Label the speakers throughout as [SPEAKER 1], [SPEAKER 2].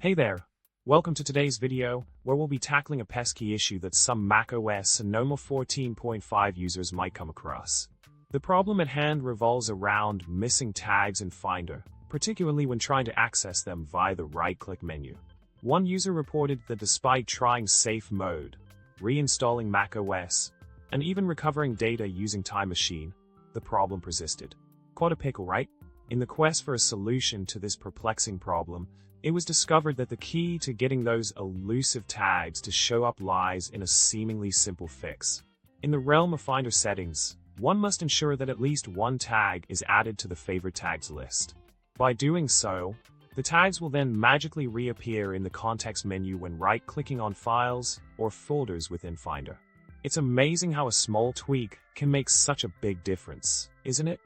[SPEAKER 1] Hey there! Welcome to today's video, where we'll be tackling a pesky issue that some macOS Sonoma 14.5 users might come across. The problem at hand revolves around missing tags in Finder, particularly when trying to access them via the right-click menu. One user reported that despite trying safe mode, reinstalling macOS, and even recovering data using Time Machine, the problem persisted. Quite a pickle, right? In the quest for a solution to this perplexing problem, it was discovered that the key to getting those elusive tags to show up lies in a seemingly simple fix. In the realm of Finder settings, one must ensure that at least one tag is added to the favorite tags list. By doing so, the tags will then magically reappear in the context menu when right-clicking on files or folders within Finder. It's amazing how a small tweak can make such a big difference, isn't it?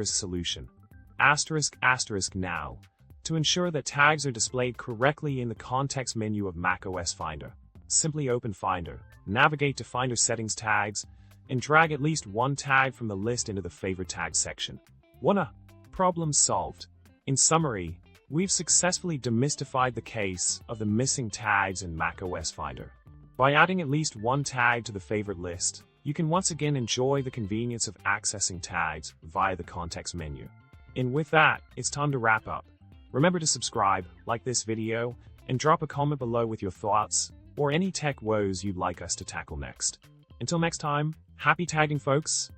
[SPEAKER 1] Solution. Now. To ensure that tags are displayed correctly in the context menu of macOS Finder, simply open Finder, navigate to Finder Settings Tags, and drag at least one tag from the list into the Favorite Tags section. Problem solved. In summary, we've successfully demystified the case of the missing tags in macOS Finder. By adding at least one tag to the favorite list, you can once again enjoy the convenience of accessing tags via the context menu. And with that, it's time to wrap up. Remember to subscribe, like this video, and drop a comment below with your thoughts or any tech woes you'd like us to tackle next. Until next time, happy tagging, folks!